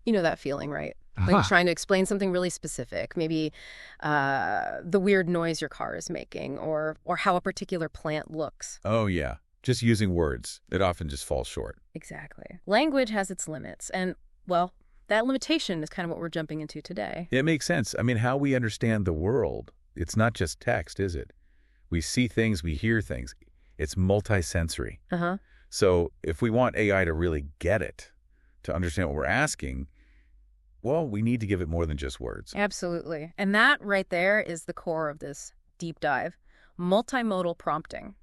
You know that feeling, right? Like trying to explain something really specific, maybe the weird noise your car is making or how a particular plant looks. Oh, yeah. Just using words. It often just falls short. Exactly. Language has its limits, and, well, that limitation is kind of what we're jumping into today. It makes sense. I mean, how we understand the world, it's not just text, is it? We see things, we hear things. It's multisensory. Uh-huh. So if we want AI to really get it, to understand what we're asking, well, we need to give it more than just words. Absolutely. And that right there is the core of this deep dive, multimodal prompting.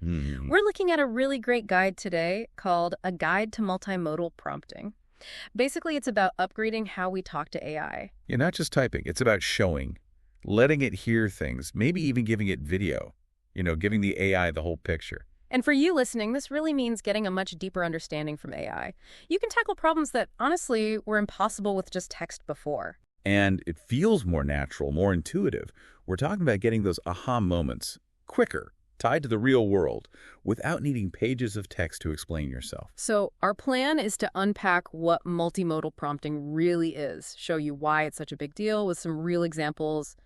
We're looking at a really great guide today called A Guide to Multimodal Prompting. Basically, it's about upgrading how we talk to AI. Yeah, not just typing. It's about showing, letting it hear things, maybe even giving it video, giving the AI the whole picture. And for you listening, this really means getting a much deeper understanding from AI. You can tackle problems that, honestly, were impossible with just text before. And it feels more natural, more intuitive. We're talking about getting those aha moments quicker, tied to the real world, without needing pages of text to explain yourself. So our plan is to unpack what multimodal prompting really is, show you why it's such a big deal with some real examples,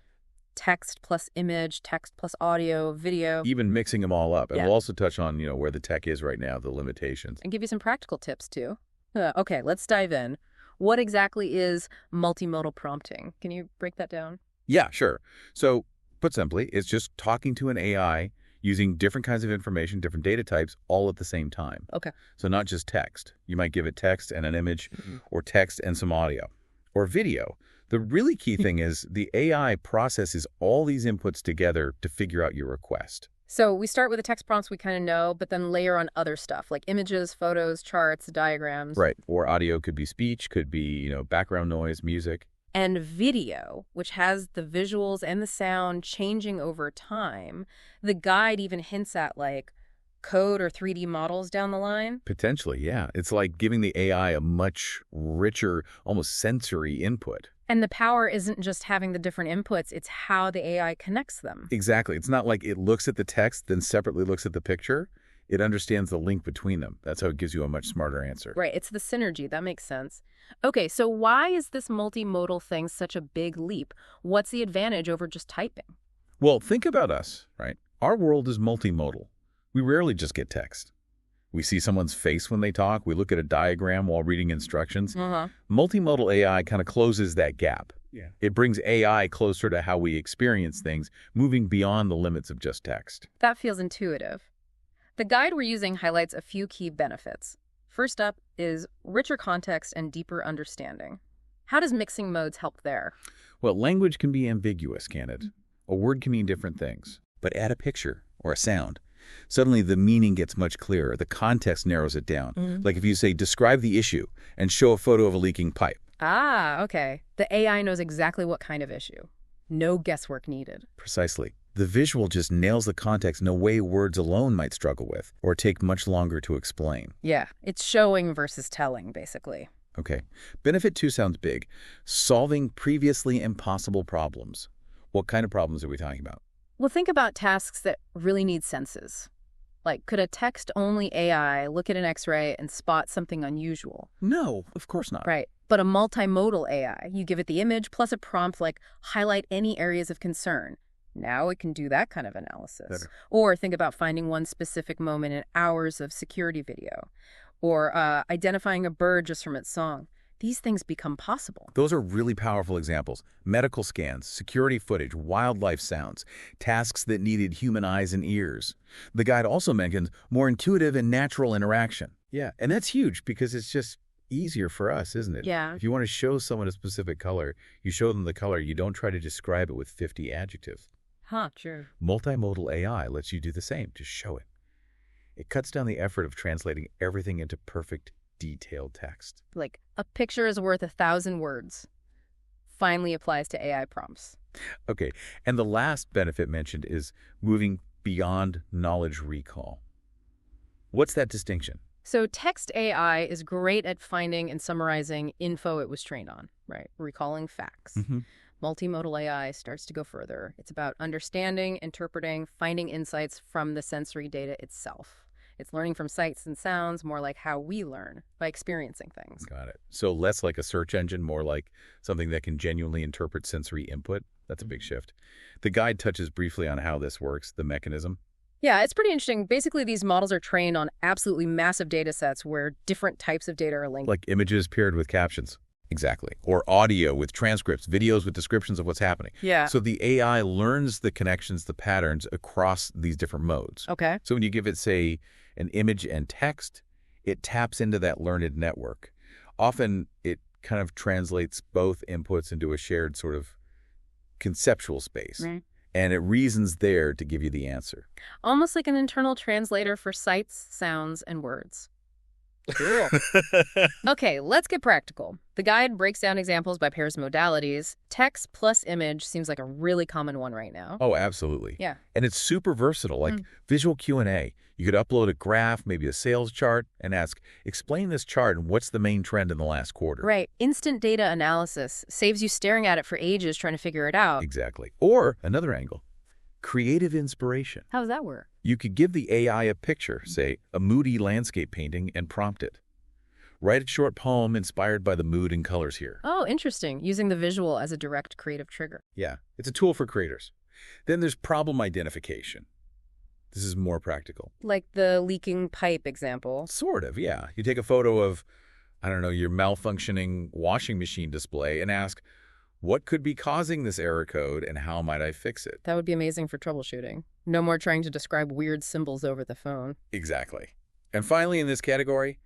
text plus image, text plus audio, video. Even mixing them all up. And Yeah. we'll also touch on, where the tech is right now, the limitations. And give you some practical tips, too. Okay, let's dive in. What exactly is multimodal prompting? Can you break that down? Yeah, sure. So, put simply, it's just talking to an AI using different kinds of information, different data types, all at the same time. Okay. So not just text. You might give it text and an image, or text and some audio, or video. The really key thing is the AI processes all these inputs together to figure out your request. So we start with the text prompts we kind of know, but then layer on other stuff like images, photos, charts, diagrams. Right. Or audio could be speech, could be, background noise, music. And video, which has the visuals and the sound changing over time. The guide even hints at, like, code or 3D models down the line. Potentially, yeah. It's like giving the AI a much richer, almost sensory input. And the power isn't just having the different inputs, it's how the AI connects them. Exactly. It's not like it looks at the text, then separately looks at the picture. It understands the link between them. That's how it gives you a much smarter answer. Right, it's the synergy. That makes sense. Okay, so why is this multimodal thing such a big leap? What's the advantage over just typing? Well, think about us, right? Our world is multimodal. We rarely just get text. We see someone's face when they talk. We look at a diagram while reading instructions. Multimodal AI kind of closes that gap. Yeah. It brings AI closer to how we experience things, moving beyond the limits of just text. That feels intuitive. The guide we're using highlights a few key benefits. First up is richer context and deeper understanding. How does mixing modes help there? Well, language can be ambiguous, can it? A word can mean different things. But add a picture or a sound. Suddenly the meaning gets much clearer. The context narrows it down. Like if you say, describe the issue and show a photo of a leaking pipe. Ah, okay. The AI knows exactly what kind of issue. No guesswork needed. Precisely. The visual just nails the context in a way words alone might struggle with or take much longer to explain. Yeah, it's showing versus telling, basically. Okay. Benefit 2 sounds big. Solving previously impossible problems. What kind of problems are we talking about? Well, think about tasks that really need senses. Like, could a text-only AI look at an X-ray and spot something unusual? No, of course not. Right. But a multimodal AI, you give it the image plus a prompt like highlight any areas of concern. Now it can do that kind of analysis. Better. Or think about finding one specific moment in hours of security video. Or identifying a bird just from its song. These things become possible. Those are really powerful examples. Medical scans, security footage, wildlife sounds, tasks that needed human eyes and ears. The guide also mentions more intuitive and natural interaction. Yeah, and that's huge because it's just easier for us, isn't it? Yeah. If you want to show someone a specific color, you show them the color. You don't try to describe it with 50 adjectives. Huh, true. Multimodal AI lets you do the same. Just show it. It cuts down the effort of translating everything into perfect, detailed text. Like, a picture is worth 1,000 words. Finally applies to AI prompts. Okay, and the last benefit mentioned is moving beyond knowledge recall. What's that distinction? So text AI is great at finding and summarizing info it was trained on, right? Recalling facts. Multimodal AI starts to go further. It's about understanding, interpreting, finding insights from the sensory data itself. It's learning from sights and sounds, more like how we learn, by experiencing things. Got it. So less like a search engine, more like something that can genuinely interpret sensory input. That's a big shift. The guide touches briefly on how this works, the mechanism. Yeah, it's pretty interesting. Basically, these models are trained on absolutely massive data sets where different types of data are linked. Like images paired with captions. Exactly. Or audio with transcripts, videos with descriptions of what's happening. Yeah. So the AI learns the connections, the patterns across these different modes. Okay. So when you give it, say, an image and text, it taps into that learned network. Often it kind of translates both inputs into a shared sort of conceptual space. Right. And it reasons there to give you the answer. Almost like an internal translator for sights, sounds, and words. Cool. Okay, let's get practical. The guide breaks down examples by pairs of modalities. Text plus image seems like a really common one right now. Oh, absolutely. Yeah. And it's super versatile, like visual Q&A. You could upload a graph, maybe a sales chart, and ask, explain this chart and what's the main trend in the last quarter. Right. Instant data analysis saves you staring at it for ages trying to figure it out. Exactly. Or another angle, creative inspiration. How does that work? You could give the AI a picture, say, a moody landscape painting, and prompt it. Write a short poem inspired by the mood and colors here. Oh, interesting. Using the visual as a direct creative trigger. Yeah, it's a tool for creators. Then there's problem identification. This is more practical. Like the leaking pipe example. Sort of, yeah. You take a photo of, I don't know, your malfunctioning washing machine display and ask, what could be causing this error code and how might I fix it? That would be amazing for troubleshooting. No more trying to describe weird symbols over the phone. Exactly. And finally, in this category,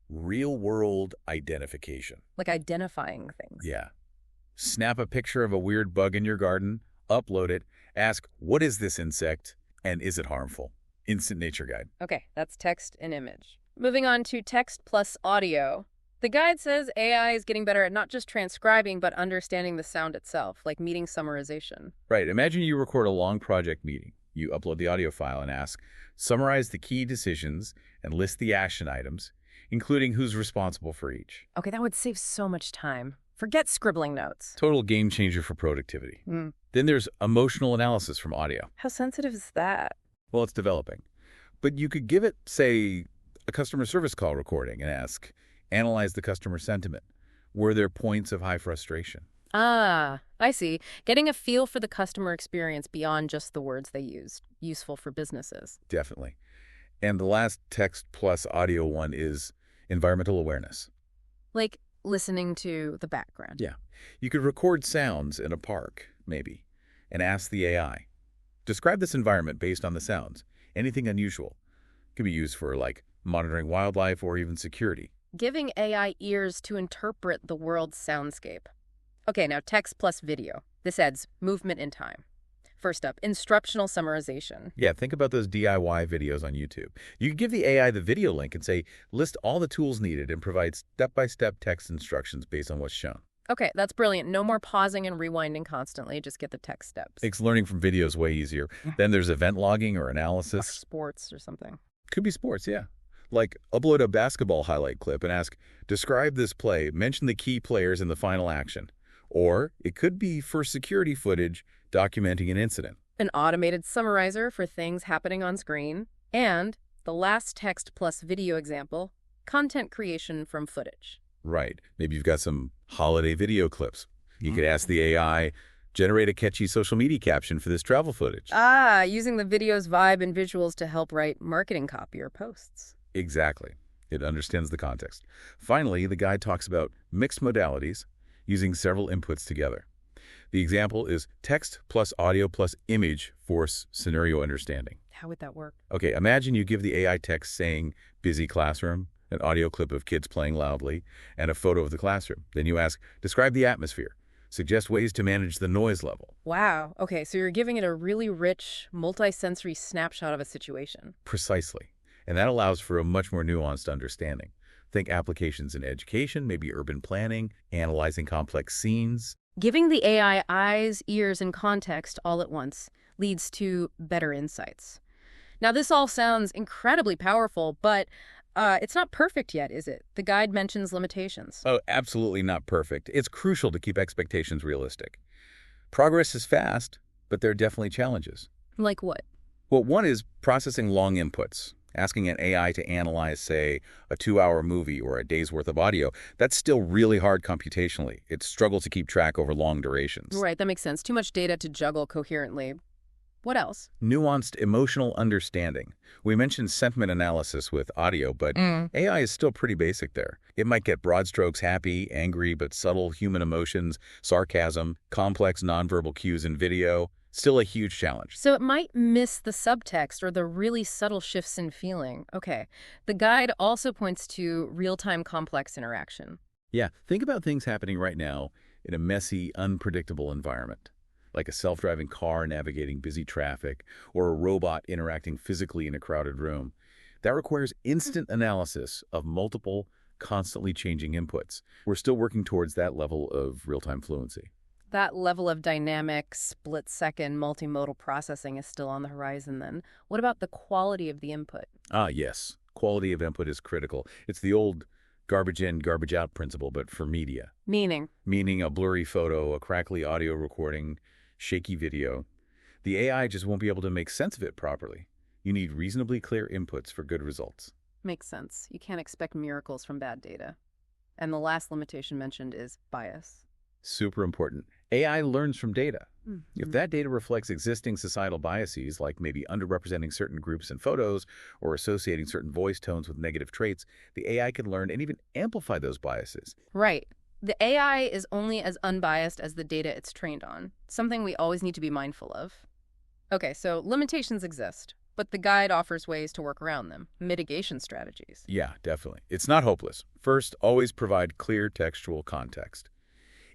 real-world identification. Like identifying things. Yeah. Snap a picture of a weird bug in your garden, upload it, ask, what is this insect, and is it harmful? Instant nature guide. Okay, that's text and image. Moving on to text plus audio. The guide says AI is getting better at not just transcribing, but understanding the sound itself, like meeting summarization. Right. Imagine you record a long project meeting. You upload the audio file and ask, summarize the key decisions and list the action items, including who's responsible for each. Okay, that would save so much time. Forget scribbling notes. Total game changer for productivity. Mm. Then there's emotional analysis from audio. How sensitive is that? Well, it's developing. But you could give it, say, a customer service call recording and ask, analyze the customer sentiment. Were there points of high frustration? Ah, I see. Getting a feel for the customer experience beyond just the words they used. Useful for businesses. Definitely. And the last text plus audio one is environmental awareness. Like listening to the background. Yeah. You could record sounds in a park, maybe, and ask the AI, describe this environment based on the sounds. Anything unusual. Could be used for, like, monitoring wildlife or even security. Giving AI ears to interpret the world's soundscape. Okay, now text plus video. This adds movement in time. First up, instructional summarization. Yeah, think about those DIY videos on YouTube. You can give the AI the video link and say, list all the tools needed and provide step-by-step text instructions based on what's shown. Okay, that's brilliant. No more pausing and rewinding constantly. Just get the text steps. Makes learning from videos way easier. Then there's event logging or Or analysis. sports or something. Could be sports, yeah. Like, upload a basketball highlight clip and ask, describe this play, mention the key players in the final action. Or it could be for security footage documenting an incident. An automated summarizer for things happening on screen. And the last text plus video example, content creation from footage. Right. Maybe you've got some holiday video clips. You could ask the AI, generate a catchy social media caption for this travel footage. Ah, using the video's vibe and visuals to help write marketing copy or posts. Exactly. It understands the context. Finally, the guide talks about mixed modalities using several inputs together. The example is text plus audio plus image for scenario understanding. How would that work? Okay, imagine you give the AI text saying busy classroom, an audio clip of kids playing loudly, and a photo of the classroom. Then you ask, describe the atmosphere. Suggest ways to manage the noise level. Wow. Okay, so you're giving it a really rich, multi-sensory snapshot of a situation. Precisely. And that allows for a much more nuanced understanding. Think applications in education, maybe urban planning, analyzing complex scenes. Giving the AI eyes, ears, and context all at once leads to better insights. Now, this all sounds incredibly powerful, but it's not perfect yet, is it? The guide mentions limitations. Oh, absolutely not perfect. It's crucial to keep expectations realistic. Progress is fast, but there are definitely challenges. Like what? Well, one is processing long inputs, Asking an AI to analyze, say, a 2-hour movie or a day's worth of audio, that's still really hard computationally. It struggles to keep track over long durations. Right, that makes sense. Too much data to juggle coherently. What else? Nuanced emotional understanding. We mentioned sentiment analysis with audio, but AI is still pretty basic there. It might get broad strokes happy, angry, but subtle human emotions, sarcasm, complex nonverbal cues in video. Still a huge challenge. So it might miss the subtext or the really subtle shifts in feeling. Okay. The guide also points to real-time complex interaction. Yeah, think about things happening right now in a messy, unpredictable environment, like a self-driving car navigating busy traffic or a robot interacting physically in a crowded room. That requires instant analysis of multiple, constantly changing inputs. We're still working towards that level of real-time fluency. That level of dynamic, split-second multimodal processing is still on the horizon then. What about the quality of the input? Yes. Quality of input is critical. It's the old garbage in, garbage out principle, but for media. Meaning? Meaning a blurry photo, a crackly audio recording, shaky video. The AI just won't be able to make sense of it properly. You need reasonably clear inputs for good results. Makes sense. You can't expect miracles from bad data. And the last limitation mentioned is bias. Super important. AI learns from data. If that data reflects existing societal biases, like maybe underrepresenting certain groups in photos or associating certain voice tones with negative traits, the AI can learn and even amplify those biases. Right. The AI is only as unbiased as the data it's trained on, something we always need to be mindful of. Okay, so limitations exist, but the guide offers ways to work around them, mitigation strategies. Yeah, definitely. It's not hopeless. First, always provide clear textual context.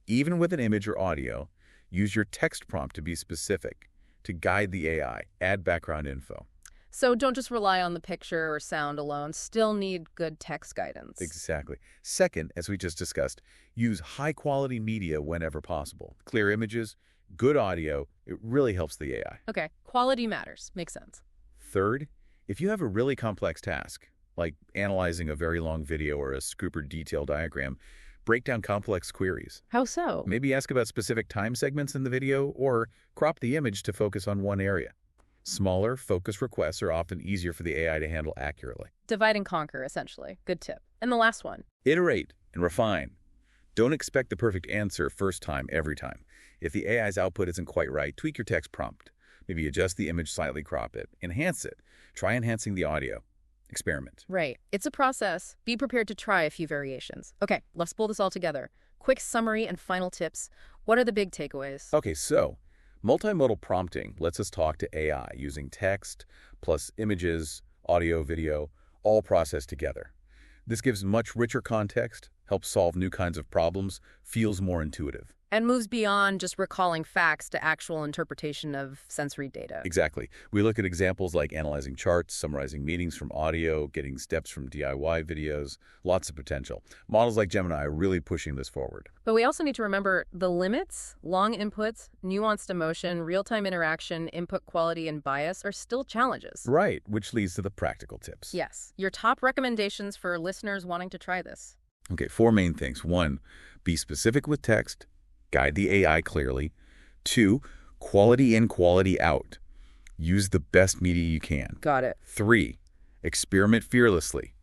Even with an image or audio, use your text prompt to be specific, to guide the AI, add background info. So don't just rely on the picture or sound alone, still need good text guidance. Exactly. Second, as we just discussed, use high-quality media whenever possible. Clear images, good audio, it really helps the AI. Okay, quality matters. Makes sense. Third, if you have a really complex task, like analyzing a very long video or a super detailed diagram, break down complex queries. How so? Maybe ask about specific time segments in the video or crop the image to focus on one area. Smaller, focused requests are often easier for the AI to handle accurately. Divide and conquer, essentially. Good tip. And the last one. Iterate and refine. Don't expect the perfect answer first time every time. If the AI's output isn't quite right, tweak your text prompt. Maybe adjust the image slightly, crop it, enhance it. Try enhancing the audio. Experiment. Right. It's a process. Be prepared to try a few variations. Okay, let's pull this all together. Quick summary and final tips. What are the big takeaways? Okay, so multimodal prompting lets us talk to AI using text plus images, audio, video, all processed together. This gives much richer context, helps solve new kinds of problems, feels more intuitive. And moves beyond just recalling facts to actual interpretation of sensory data. Exactly. We look at examples like analyzing charts, summarizing meetings from audio, getting steps from DIY videos, lots of potential. Models like Gemini are really pushing this forward. But we also need to remember the limits, long inputs, nuanced emotion, real-time interaction, input quality, and bias are still challenges. Right, which leads to the practical tips. Yes. Your top recommendations for listeners wanting to try this. Okay, 4 main things. 1, be specific with text. Guide the AI clearly. 2, quality in, quality out. Use the best media you can. Got it. 3, experiment fearlessly.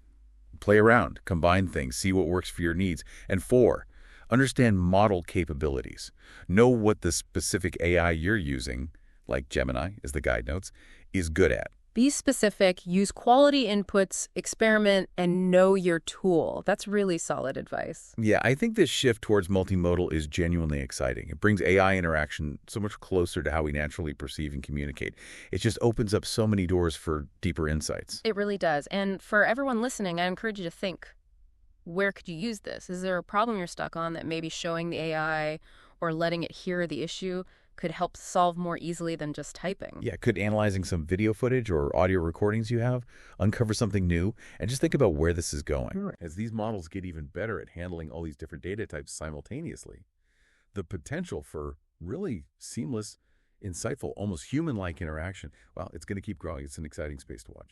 Play around, combine things, see what works for your needs. And 4, understand model capabilities. Know what the specific AI you're using, like Gemini, as the guide notes, is good at. Be specific, use quality inputs, experiment, and know your tool. That's really solid advice. Yeah, I think this shift towards multimodal is genuinely exciting. It brings AI interaction so much closer to how we naturally perceive and communicate. It just opens up so many doors for deeper insights. It really does. And for everyone listening, I encourage you to think, where could you use this? Is there a problem you're stuck on that maybe showing the AI or letting it hear the issue could help solve more easily than just typing? Yeah, could analyzing some video footage or audio recordings you have uncover something new? And just think about where this is going. Sure. As these models get even better at handling all these different data types simultaneously, the potential for really seamless, insightful, almost human-like interaction, well, it's going to keep growing. It's an exciting space to watch.